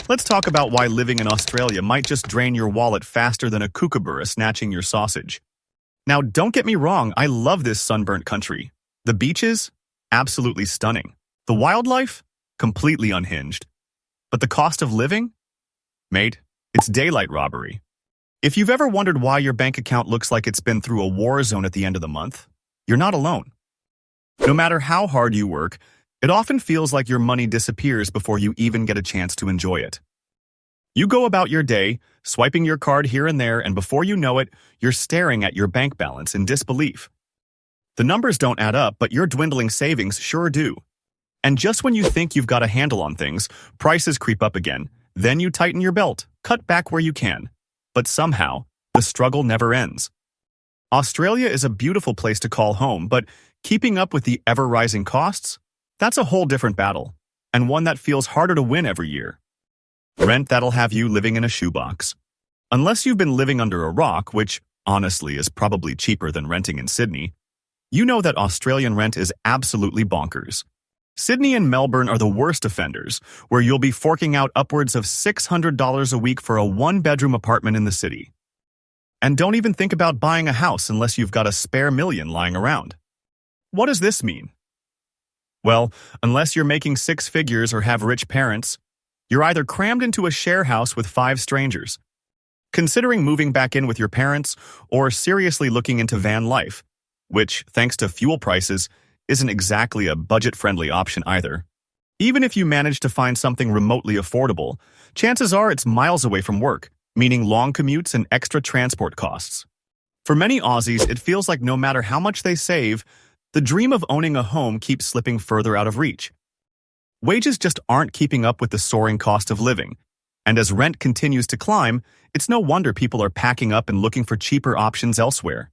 Let's talk about why living in Australia might just drain your wallet faster than a kookaburra snatching your sausage. Now, don't get me wrong, I love this sunburnt country. The beaches? Absolutely stunning. The wildlife? Completely unhinged. But the cost of living? Mate, it's daylight robbery. If you've ever wondered why your bank account looks like it's been through a war zone at the end of the month, you're not alone. No matter how hard you work, it often feels like your money disappears before you even get a chance to enjoy it. You go about your day, swiping your card here and there, and before you know it, you're staring at your bank balance in disbelief. The numbers don't add up, but your dwindling savings sure do. And just when you think you've got a handle on things, prices creep up again. Then you tighten your belt, cut back where you can. But somehow, the struggle never ends. Australia is a beautiful place to call home, but keeping up with the ever-rising costs? That's a whole different battle, and one that feels harder to win every year. Rent that'll have you living in a shoebox. Unless you've been living under a rock, which, honestly, is probably cheaper than renting in Sydney, you know that Australian rent is absolutely bonkers. Sydney and Melbourne are the worst offenders, where you'll be forking out upwards of $600 a week for a one-bedroom apartment in the city. And don't even think about buying a house unless you've got a spare million lying around. What does this mean? Well, unless you're making six figures or have rich parents, you're either crammed into a share house with 5 strangers, considering moving back in with your parents, or seriously looking into van life, which, thanks to fuel prices, isn't exactly a budget-friendly option either. Even if you manage to find something remotely affordable, chances are it's miles away from work, meaning long commutes and extra transport costs. For many Aussies, it feels like no matter how much they save, the dream of owning a home keeps slipping further out of reach. Wages just aren't keeping up with the soaring cost of living, and as rent continues to climb, it's no wonder people are packing up and looking for cheaper options elsewhere.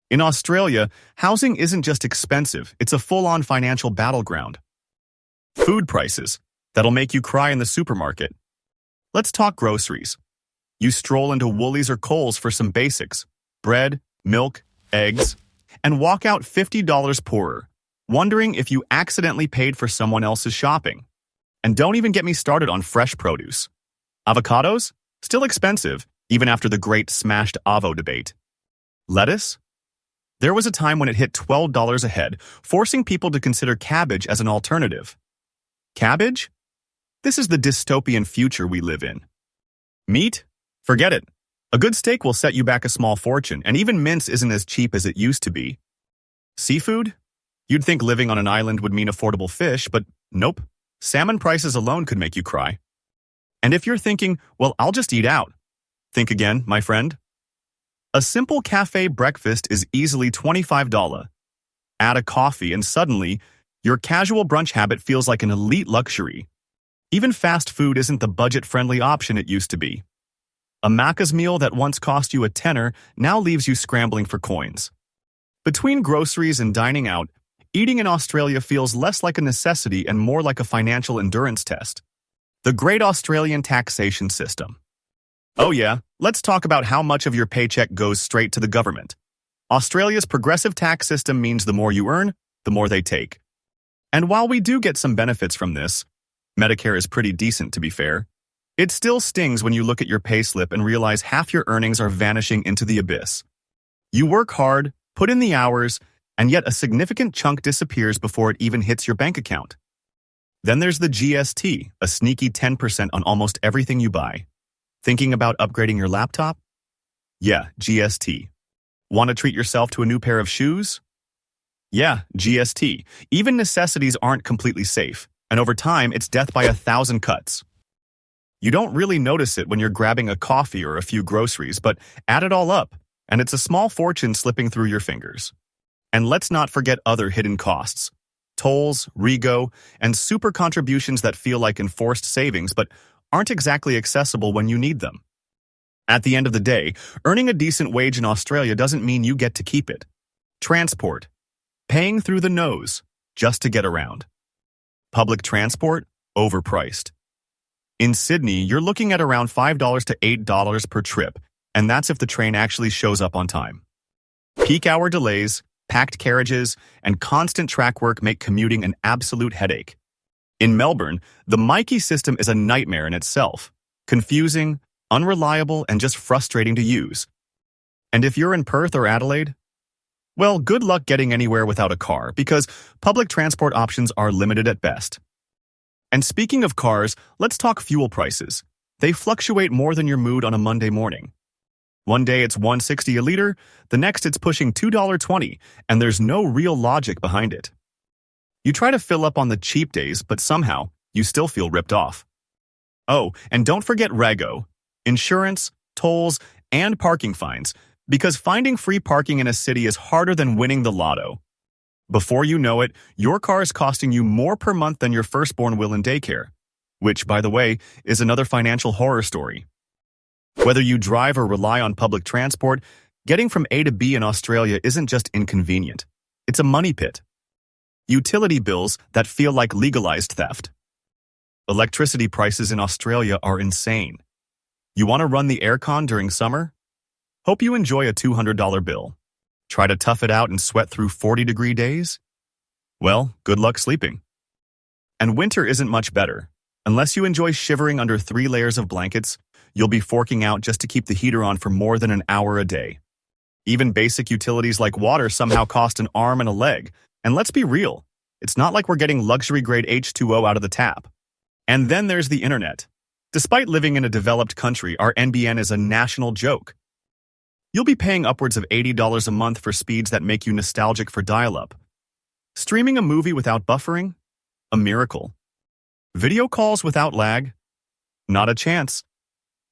In Australia, housing isn't just expensive, it's a full-on financial battleground. Food prices that'll make you cry in the supermarket. Let's talk groceries. You stroll into Woolies or Coles for some basics, bread, milk, eggs, and walk out $50 poorer, wondering if you accidentally paid for someone else's shopping. And don't even get me started on fresh produce. Avocados? Still expensive, even after the great smashed avo debate. Lettuce? There was a time when it hit $12 a head, forcing people to consider cabbage as an alternative. Cabbage? This is the dystopian future we live in. Meat? Forget it. A good steak will set you back a small fortune, and even mince isn't as cheap as it used to be. Seafood? You'd think living on an island would mean affordable fish, but nope. Salmon prices alone could make you cry. And if you're thinking, well, I'll just eat out, think again, my friend. A simple cafe breakfast is easily $25. Add a coffee and suddenly, your casual brunch habit feels like an elite luxury. Even fast food isn't the budget-friendly option it used to be. A Macca's meal that once cost you a tenner now leaves you scrambling for coins. Between groceries and dining out, eating in Australia feels less like a necessity and more like a financial endurance test. The Great Australian Taxation System. Oh yeah, let's talk about how much of your paycheck goes straight to the government. Australia's progressive tax system means the more you earn, the more they take. And while we do get some benefits from this, Medicare is pretty decent to be fair, it still stings when you look at your payslip and realize half your earnings are vanishing into the abyss. You work hard, put in the hours, and yet a significant chunk disappears before it even hits your bank account. Then there's the GST, a sneaky 10% on almost everything you buy. Thinking about upgrading your laptop? Yeah, GST. Want to treat yourself to a new pair of shoes? Yeah, GST. Even necessities aren't completely safe, and over time, it's death by 1,000 cuts. You don't really notice it when you're grabbing a coffee or a few groceries, but add it all up, and it's a small fortune slipping through your fingers. And let's not forget other hidden costs. Tolls, Rego, and super contributions that feel like enforced savings but aren't exactly accessible when you need them. At the end of the day, earning a decent wage in Australia doesn't mean you get to keep it. Transport. Paying through the nose just to get around. Public transport, overpriced. In Sydney, you're looking at around $5 to $8 per trip, and that's if the train actually shows up on time. Peak hour delays, packed carriages, and constant track work make commuting an absolute headache. In Melbourne, the Myki system is a nightmare in itself. Confusing, unreliable, and just frustrating to use. And if you're in Perth or Adelaide, well, good luck getting anywhere without a car because public transport options are limited at best. And speaking of cars, let's talk fuel prices. They fluctuate more than your mood on a Monday morning. One day it's $1.60 a liter, the next it's pushing $2.20, and there's no real logic behind it. You try to fill up on the cheap days, but somehow you still feel ripped off. Oh, and don't forget REGO, insurance, tolls, and parking fines, because finding free parking in a city is harder than winning the lotto. Before you know it, your car is costing you more per month than your firstborn will in daycare, which, by the way, is another financial horror story. Whether you drive or rely on public transport, getting from A to B in Australia isn't just inconvenient. It's a money pit. Utility bills that feel like legalized theft. Electricity prices in Australia are insane. You want to run the aircon during summer? Hope you enjoy a $200 bill. Try to tough it out and sweat through 40-degree days? Well, good luck sleeping. And winter isn't much better. Unless you enjoy shivering under 3 layers of blankets, you'll be forking out just to keep the heater on for more than an hour a day. Even basic utilities like water somehow cost an arm and a leg. And let's be real, it's not like we're getting luxury-grade H2O out of the tap. And then there's the internet. Despite living in a developed country, our NBN is a national joke. You'll be paying upwards of $80 a month for speeds that make you nostalgic for dial-up. Streaming a movie without buffering? A miracle. Video calls without lag? Not a chance.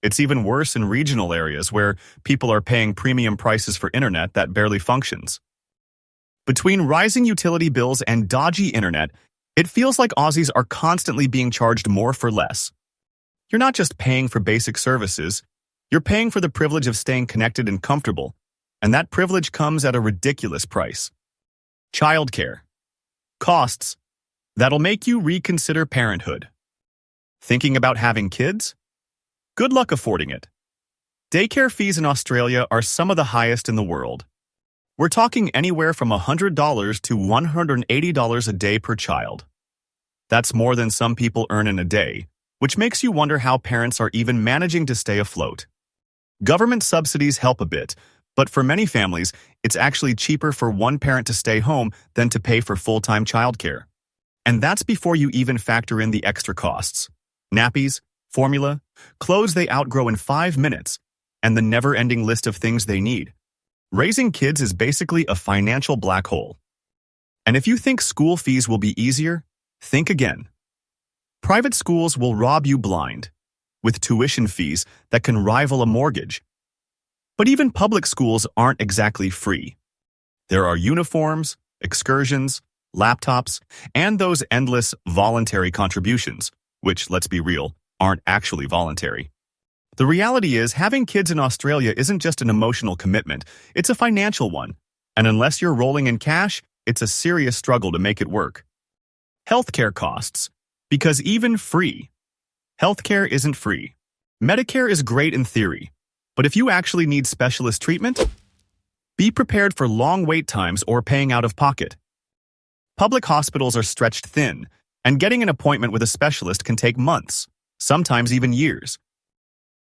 It's even worse in regional areas where people are paying premium prices for internet that barely functions. Between rising utility bills and dodgy internet, it feels like Aussies are constantly being charged more for less. You're not just paying for basic services, you're paying for the privilege of staying connected and comfortable, and that privilege comes at a ridiculous price. Childcare. Costs that'll make you reconsider parenthood. Thinking about having kids? Good luck affording it. Daycare fees in Australia are some of the highest in the world. We're talking anywhere from $100 to $180 a day per child. That's more than some people earn in a day, which makes you wonder how parents are even managing to stay afloat. Government subsidies help a bit, but for many families, it's actually cheaper for one parent to stay home than to pay for full-time childcare. And that's before you even factor in the extra costs. Nappies, formula, clothes they outgrow in 5 minutes, and the never-ending list of things they need. Raising kids is basically a financial black hole. And if you think school fees will be easier, think again. Private schools will rob you blind, with tuition fees that can rival a mortgage. But even public schools aren't exactly free. There are uniforms, excursions, laptops, and those endless voluntary contributions, which, let's be real, aren't actually voluntary. The reality is, having kids in Australia isn't just an emotional commitment, it's a financial one. And unless you're rolling in cash, it's a serious struggle to make it work. Healthcare costs. Because even free, healthcare isn't free. Medicare is great in theory, but if you actually need specialist treatment, be prepared for long wait times or paying out of pocket. Public hospitals are stretched thin, and getting an appointment with a specialist can take months, sometimes even years.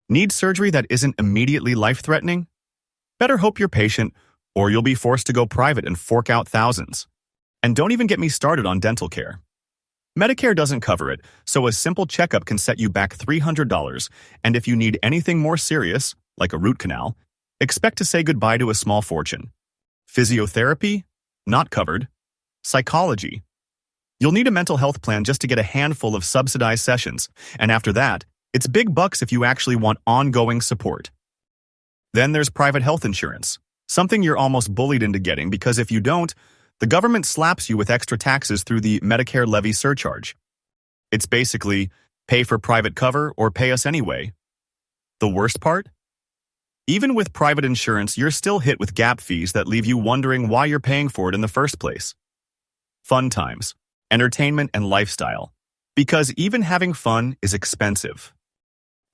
Need surgery that isn't immediately life-threatening? Better hope you're patient, or you'll be forced to go private and fork out thousands. And don't even get me started on dental care. Medicare doesn't cover it, so a simple checkup can set you back $300, and if you need anything more serious, like a root canal, expect to say goodbye to a small fortune. Physiotherapy? Not covered. Psychology? You'll need a mental health plan just to get a handful of subsidized sessions, and after that, it's big bucks if you actually want ongoing support. Then there's private health insurance, something you're almost bullied into getting because if you don't, the government slaps you with extra taxes through the Medicare levy surcharge. It's basically, pay for private cover or pay us anyway. The worst part? Even with private insurance, you're still hit with gap fees that leave you wondering why you're paying for it in the first place. Fun times, entertainment, and lifestyle. Because even having fun is expensive.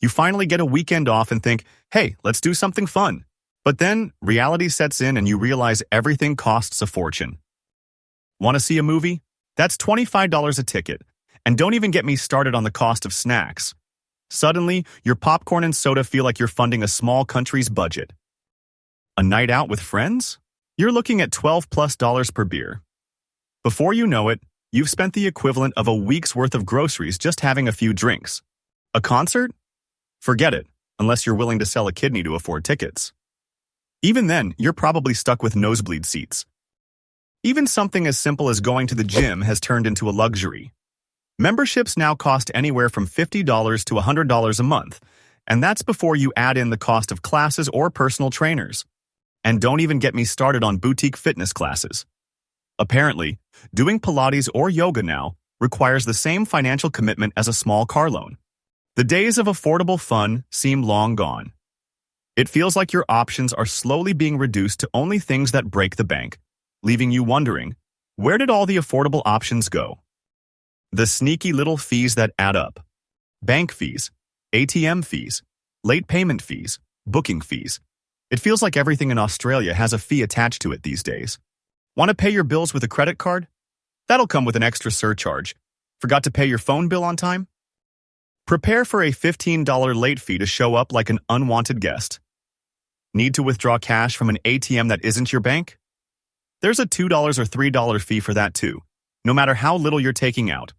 You finally get a weekend off and think, hey, let's do something fun. But then reality sets in and you realize everything costs a fortune. Want to see a movie? That's $25 a ticket. And don't even get me started on the cost of snacks. Suddenly, your popcorn and soda feel like you're funding a small country's budget. A night out with friends? You're looking at $12+ per beer. Before you know it, you've spent the equivalent of a week's worth of groceries just having a few drinks. A concert? Forget it, unless you're willing to sell a kidney to afford tickets. Even then, you're probably stuck with nosebleed seats. Even something as simple as going to the gym has turned into a luxury. Memberships now cost anywhere from $50 to $100 a month, and that's before you add in the cost of classes or personal trainers. And don't even get me started on boutique fitness classes. Apparently, doing Pilates or yoga now requires the same financial commitment as a small car loan. The days of affordable fun seem long gone. It feels like your options are slowly being reduced to only things that break the bank, leaving you wondering, where did all the affordable options go? The sneaky little fees that add up. Bank fees, ATM fees, late payment fees, booking fees. It feels like everything in Australia has a fee attached to it these days. Want to pay your bills with a credit card? That'll come with an extra surcharge. Forgot to pay your phone bill on time? Prepare for a $15 late fee to show up like an unwanted guest. Need to withdraw cash from an ATM that isn't your bank? There's a $2 or $3 fee for that too, no matter how little you're taking out.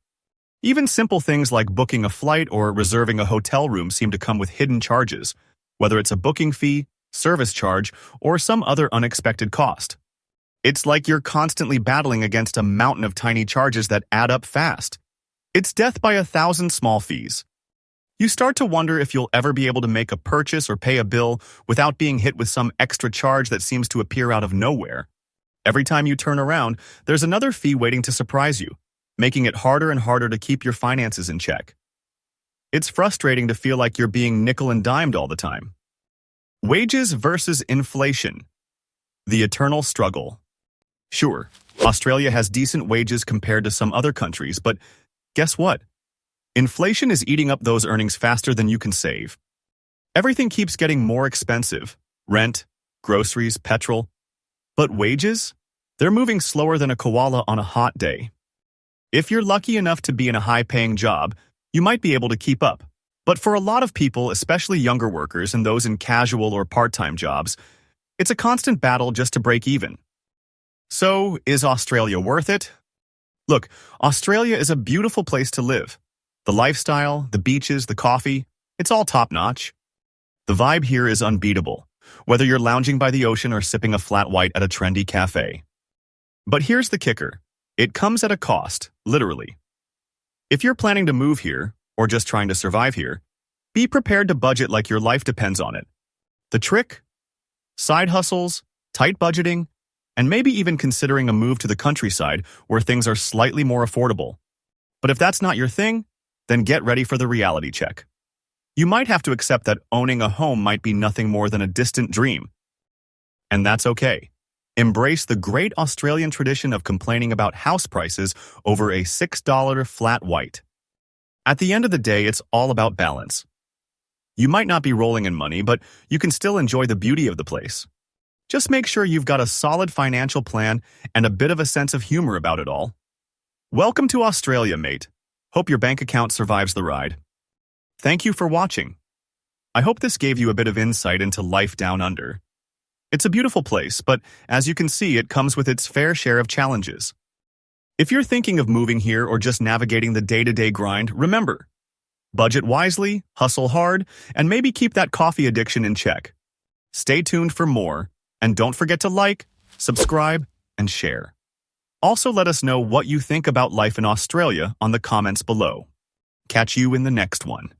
Even simple things like booking a flight or reserving a hotel room seem to come with hidden charges, whether it's a booking fee, service charge, or some other unexpected cost. It's like you're constantly battling against a mountain of tiny charges that add up fast. It's death by 1,000 small fees. You start to wonder if you'll ever be able to make a purchase or pay a bill without being hit with some extra charge that seems to appear out of nowhere. Every time you turn around, there's another fee waiting to surprise you, making it harder and harder to keep your finances in check. It's frustrating to feel like you're being nickel and dimed all the time. Wages versus inflation. The eternal struggle. Sure, Australia has decent wages compared to some other countries, but guess what? Inflation is eating up those earnings faster than you can save. Everything keeps getting more expensive. Rent, groceries, petrol. But wages? They're moving slower than a koala on a hot day. If you're lucky enough to be in a high-paying job, you might be able to keep up. But for a lot of people, especially younger workers and those in casual or part-time jobs, it's a constant battle just to break even. So, is Australia worth it? Look, Australia is a beautiful place to live. The lifestyle, the beaches, the coffee, it's all top-notch. The vibe here is unbeatable, whether you're lounging by the ocean or sipping a flat white at a trendy cafe. But here's the kicker. It comes at a cost, literally. If you're planning to move here, or just trying to survive here, be prepared to budget like your life depends on it. The trick? Side hustles, tight budgeting, and maybe even considering a move to the countryside where things are slightly more affordable. But if that's not your thing, then get ready for the reality check. You might have to accept that owning a home might be nothing more than a distant dream. And that's okay. Embrace the great Australian tradition of complaining about house prices over a $6 flat white. At the end of the day, it's all about balance. You might not be rolling in money, but you can still enjoy the beauty of the place. Just make sure you've got a solid financial plan and a bit of a sense of humor about it all. Welcome to Australia, mate. Hope your bank account survives the ride. Thank you for watching. I hope this gave you a bit of insight into life down under. It's a beautiful place, but as you can see, it comes with its fair share of challenges. If you're thinking of moving here or just navigating the day-to-day grind, remember, budget wisely, hustle hard, and maybe keep that coffee addiction in check. Stay tuned for more, and don't forget to like, subscribe, and share. Also, let us know what you think about life in Australia on the comments below. Catch you in the next one.